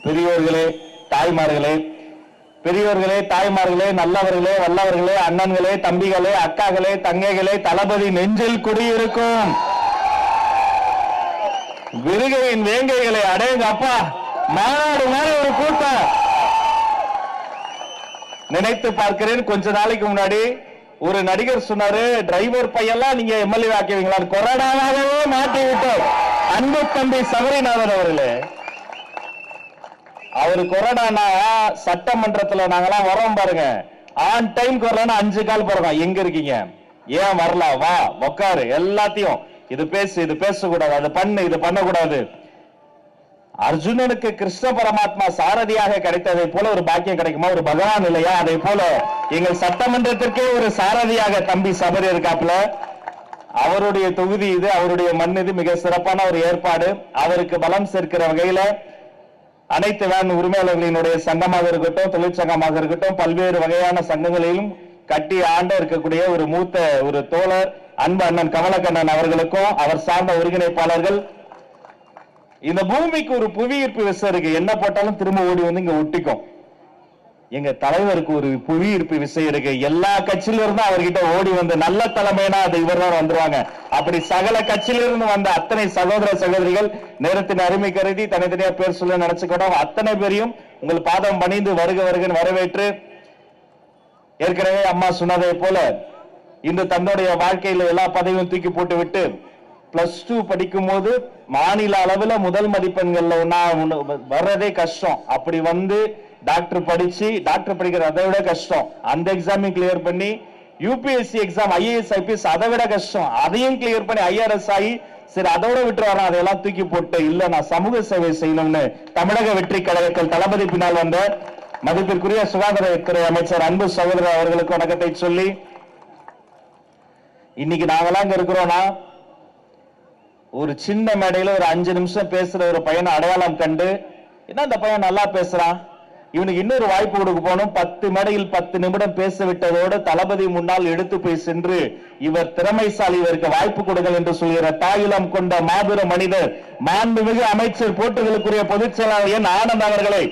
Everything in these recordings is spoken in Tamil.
பெரியோர்களே, தாய்மார்களே, பெரியோர்களே, தாய்மார்களே, நல்லவர்களே, வல்லவர்களே, அண்ணன்களே, தம்பிகளே, அக்காக்களே, தங்கைகளே, தளபதி நெஞ்சில் குடியிருக்கும் விருகையின் வேங்கைகளை அடையுங்க அப்பா. மாநாடு மாதிரி ஒரு கூட்டம். நினைத்து பார்க்கிறேன், கொஞ்ச நாளைக்கு முன்னாடி ஒரு நடிகர் சொன்னாரு, டிரைவர் பையெல்லாம் நீங்க எம்எல்ஏ ஆக்குவீங்களா? கொரோனாவாகவே மாட்டி விட்டோம். அன்பு தம்பி சபரிநாதன் அவர்களே, அவரு கொரோனா சட்டமன்றத்தில் நாங்கெல்லாம் வரோம் பாருங்க, ஆன் டைம் கொரோனா 5 கால் போறோம். எங்க இருக்கீங்க? ஏன் வரல? வா உக்காரு. எல்லாத்தையும் இது பேசு, இது பேசக்கூடாது, அது பண்ணு, இது பண்ணக்கூடாது. அர்ஜுனனுக்கு கிருஷ்ண பரமாத்மா சாரதியாக கிடைத்ததை போல ஒரு பாக்கியம் கிடைக்குமா? ஒரு பகவான் இல்லையா? அதை போல எங்கள் சட்டமன்றத்திற்கே ஒரு சாரதியாக தம்பி சபரி இருக்காப்புல. அவருடைய தொகுதி இது, அவருடைய மண் இது. மிக சிறப்பான ஒரு ஏற்பாடு. அவருக்கு பலம் சேர்க்கிற வகையில அனைத்து வேன் உரிமையாளர்களினுடைய சங்கமாக இருக்கட்டும், தொழிற்சங்கமாக இருக்கட்டும், பல்வேறு வகையான சங்கங்களிலும் கட்டி ஆண்ட இருக்கக்கூடிய ஒரு மூத்த ஒரு தோழர் அன்பு அண்ணன் கமலக்கண்ணன் அவர்களுக்கும் அவர் சார்ந்த ஒருங்கிணைப்பாளர்கள், இந்த பூமிக்கு ஒரு புவியீர்ப்பு விசை இருக்கு. என்ன போட்டாலும் திரும்ப ஓடி வந்து இங்க ஒட்டிக்கும். எங்க தலைவருக்கு ஒரு புவியீர்ப்பு விசை இருக்கு. எல்லா கட்சியில இருந்தும் அவர்கிட்ட ஓடி வந்து நல்ல தலைமைனா அது இவர் தான் வந்துருவாங்க. அப்படி சகல கட்சியிலிருந்து வந்த அத்தனை சகோதர சகோதரிகள், நேரத்தின் அருமை கருதி தனித்தனியா பேர் சொல்ல நினைச்சுக்கணும். அத்தனை பேரையும் உங்கள் பாதம் பணிந்து வருக வருகன்னு வரவேற்று, ஏற்கனவே அம்மா சொன்னதை போல இந்த தன்னுடைய வாழ்க்கையில எல்லா பதவியும் தூக்கி போட்டு விட்டு +2 படிக்கும் போது மாநில அளவில் முதல் மதிப்பெண்கள்ல வர்றதே கஷ்டம். அப்படி வந்து டாக்டர் படிச்சு, டாக்டர் படிக்கிறது அதை விட கஷ்டம். அந்த எக்ஸாமையும் கிளியர் பண்ணி, யூபிஎஸ்சி எக்ஸாம் IAS IPS அதை விட கஷ்டம், அதையும் கிளியர் பண்ணி IRS ஆகி, சரி அதோட விட்டு வர அதையெல்லாம் தூக்கி போட்டு, இல்ல நான் சமூக சேவை செய்யணும்னு தமிழக வெற்றி கழகத்தில் தளபதி பின்னால் வந்த மதிப்பிற்குரிய சுகாதாரத்துறை அமைச்சர் அன்பு சகோதரர் அவர்களுக்கு வணக்கத்தை சொல்லி, இன்னைக்கு நாங்களாம் இங்க இருக்கிறோம்னா ஒரு சின்ன மேடையில ஒரு 5 நிமிஷம் பேசுற ஒரு பையனை அடையாளம் கண்டு, என்ன இந்த பையன் நல்லா பேசுறான், இவனுக்கு இன்னொரு வாய்ப்பு கொடுக்க போனோம். 10 மேடையில் 10 நிமிடம் பேச விட்டதோடு தளபதி முன்னால் எடுத்து போய் சென்று, இவர் திறமைசாலி, இவருக்கு வாய்ப்பு கொடுங்கள் என்று சொல்கிற தாயுளம் கொண்ட மாபெரும் மனிதர் மாண்புமிகு அமைச்சர் போட்டுகளுக்குரிய பொதுச் செயலாளர் என் ஆனந்த் அவர்களை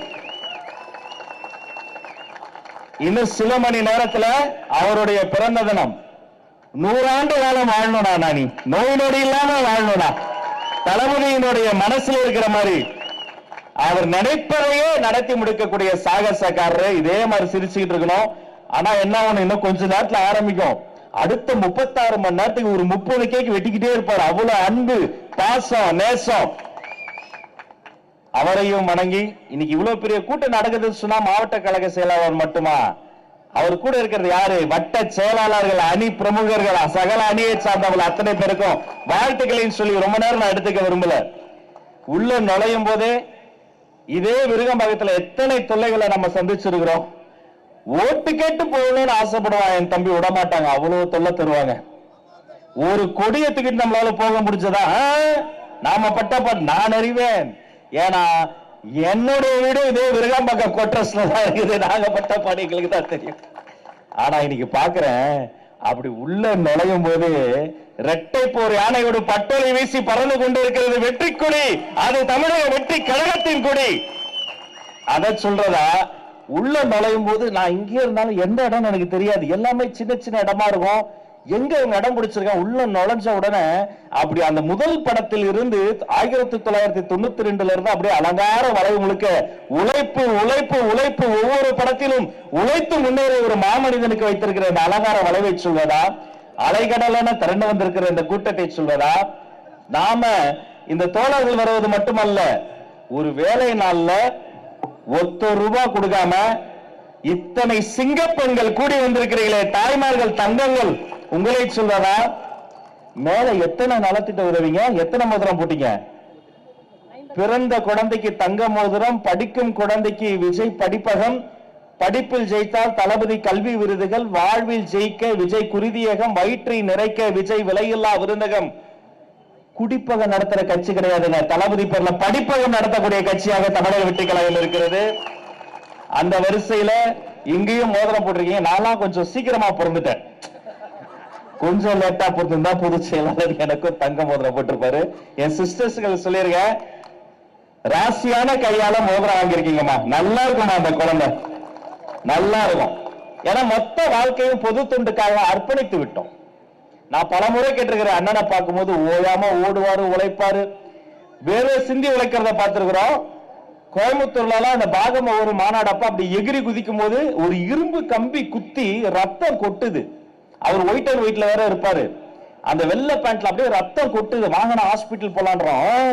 இன்னும் சில மணி நேரத்தில் அவருடைய பிறந்த தினம். 100 ஆண்டு காலம் வாழணும்டா, நானி நோய் நொடி இல்லாம வாழணும்டா. தளபதியினுடைய மனசுல இருக்கிற மாதிரி அவர் நினைப்பதையே நடத்தி முடிக்கக்கூடிய சாகசக்காரர். இதே மாதிரி சிரிச்சுக்கிட்டு இருக்கணும். ஆனா என்ன ஒண்ணு, இன்னும் கொஞ்ச நேரத்துல ஆரம்பிக்கும். அடுத்த 36 மணி நேரத்துக்கு ஒரு 30 கேக் வெட்டிக்கிட்டே இருப்பார். அவ்வளவு அன்பு, பாசம், நேசம். அவரையும் வணங்கி, இன்னைக்கு இவ்வளவு பெரிய கூட்டம் நடக்குதுன்னு சொன்னா மாவட்ட கழக செயலாளர் மட்டுமா? அவர் கூட இருக்கிறது யாரு? வட்ட செயலாளர்கள், அணி பிரமுகர்கள், சகல அணியை சார்ந்தவர்கள் அத்தனை பேருக்கும் வாழ்த்துக்களையும் சொல்லி ரொம்ப நேரம் நான் எடுத்துக்க விரும்பல. உள்ள நுழையும் போதே இதே விருகம்பாக்கத்துல எத்தனை தொல்லைகளை நம்ம சந்திச்சிருக்கிறோம். ஓட்டு கேட்டு போகணும்னு ஆசைப்படுவான் என் தம்பி, விடமாட்டாங்க. அவ்வளவு தொல்லை தருவாங்க. ஒரு கொடியை தூக்கிட்டு நம்மளால போக முடிஞ்சதா? நாம பட்ட நான் அறிவேன். ஏன்னா என்னுடைய வீடு இதே விருகம்பாக்கம் கோட்ரஸ்ல தான் இருக்குது. நாங்க பட்ட பாடிகளுக்கு தான் தெரியும். ஆனா இன்னைக்கு பாக்குறேன், அப்படி உள்ள நுழையும் போது இரட்டை போர் யானையோடு பட்டொலி வீசி பறந்து கொண்டு இருக்கிறது வெற்றி கொடி. அது தமிழக வெற்றி கழகத்தின் கொடி. அதை சொல்றதா? உள்ள நுழையும் போது நான் இங்கே இருந்தாலும் எந்த இடம் எனக்கு தெரியாது. எல்லாமே சின்ன சின்ன இடமா இருக்கும். எங்க இடம் பிடிச்சிருக்கேன் உள்ள நுழைஞ்ச உடனே அப்படி அந்த முதல் படத்தில் இருந்து 1992 இருந்து அப்படியே அலங்கார வளைவு முழுக்க உழைப்பு உழைப்பு உழைப்பு, ஒவ்வொரு படத்திலும் உழைத்து முன்னேறிய ஒரு மாமனிதனுக்கு வைத்திருக்கிற இந்த அலங்கார வளைவை சொல்வதா? அலைகடலான திரண்டு வந்திருக்கிற இந்த கூட்டத்தை சொல்வதா? நாம இந்த தோழர்கள் வருவது மட்டுமல்ல, ஒரு வேலை நாள்ல ₹1 கொடுக்காம இத்தனை சிங்க பெண்கள் கூடி வந்திருக்கிறீர்களே, தாய்மார்கள், தங்கங்கள், உங்களை சொல்றதா? மேல எத்தனை நலத்திட்ட உதவிங்க, எத்தனை மோதிரம் போட்டீங்க? பிறந்த குழந்தைக்கு தங்க மோதிரம், படிக்கும் குழந்தைக்கு விஜய் படிப்பகம், படிப்பில் ஜெயித்தால் தளபதி கல்வி விருதுகள், வாழ்வில் ஜெயிக்க விஜய் குருதியகம், வயிற்றை நிறைக்க விஜய் விலையில்லா விருந்தகம். குடிப்பகம் நடத்துற கட்சி கிடையாதுங்க. தளபதி பேர்ல படிப்பகம் நடத்தக்கூடிய கட்சியாக தமிழக வெற்றி கழகம் இருக்கிறது. அந்த வரிசையில இங்கேயும் மோதிரம் போட்டிருக்கீங்க. நான்லாம் கொஞ்சம் சீக்கிரமா பிறந்துட்டேன். கொஞ்சம் லேட்டா பொறுத்திருந்தா பொதுச் செயலாளர் எனக்கும் தங்க மோதிரம் போட்டிருப்பாரு. என் சிஸ்டர்ஸ்கள் சொல்லிருக்கேன், ராசியான கையால மோதிரம் வாங்கியிருக்கீங்கம்மா. நல்லா இருக்குமா அந்த குழந்தை, நல்லா இருக்கும். ஏன்னா மொத்த வாழ்க்கையும் பொது தொண்டுக்காக அர்ப்பணித்து விட்டோம். நான் பல முறை கேட்டிருக்கிறேன், அண்ணனை பார்க்கும்போது ஓயாம ஓடுவாரு, உழைப்பாரு, வேற சிந்தி உழைக்கிறத பார்த்திருக்கிறோம். கோயம்புத்தூர்ல அந்த பாகம் ஒரு மாநாடப்ப அப்படி எகிரி குதிக்கும் போது ஒரு இரும்பு கம்பி குத்தி ரத்தம் கொட்டுது. அவர் ஒயிட் அண்ட் ஒயிட்ல வேற இருப்பாரு. அந்த வெள்ளை பேண்ட்ல அப்படியே ரத்தம் கொட்டுது. வாங்கின ஹாஸ்பிட்டல் போலான்றோம்.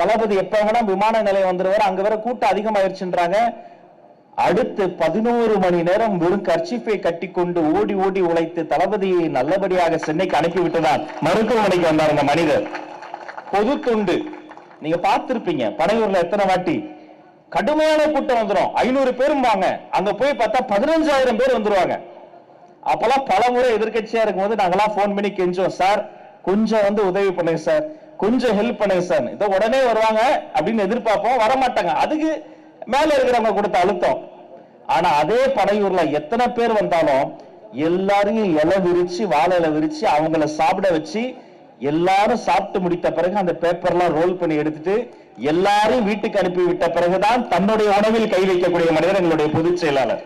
தளபதி எப்ப வேணா விமான நிலையம் வந்துருவாரு. அங்க வேற கூட்டம் அதிகமாயிருச்சுன்றாங்க. அடுத்து 11 மணி நேரம் வெறும் கர்ச்சிப்பை கட்டி கொண்டு ஓடி ஓடி உழைத்து தளபதியை நல்லபடியாக சென்னைக்கு அனுப்பிவிட்டுதான் மருத்துவமனைக்கு வந்தார் அந்த மனிதர். பொது தொண்டு நீங்க பார்த்திருப்பீங்க. பனையூர்ல எத்தனை வாட்டி கடுமையான கூட்டம் வந்துடும். 500 பேரும் வாங்க, அங்க போய் பார்த்தா 15,000 பேர் வந்துருவாங்க. அப்பெல்லாம் பல முறை எதிர்கட்சியா இருக்கும்போது நாங்கெல்லாம் போன் பண்ணி கெஞ்சோம், சார் கொஞ்சம் வந்து உதவி பண்ணுங்க சார், கொஞ்சம் ஹெல்ப் பண்ணுங்க சார். இதோ உடனே வருவாங்க அப்படின்னு எதிர்பார்ப்போம், வரமாட்டாங்க. அதுக்கு மேல இருக்கிறவங்க கொடுத்த அழுத்தம். ஆனா அதே பனையூர்ல எத்தனை பேர் வந்தாலும் எல்லாரையும் இலை விரிச்சு, வாழை இலை விரிச்சு அவங்கள சாப்பிட வச்சு, எல்லாரும் சாப்பிட்டு முடித்த பிறகு அந்த பேப்பர்லாம் ரோல் பண்ணி எடுத்துட்டு எல்லாரும் வீட்டுக்கு அனுப்பி விட்ட பிறகுதான் தன்னுடைய உணவில் கை வைக்கக்கூடிய மனிதர் எங்களுடைய பொதுச் செயலாளர்.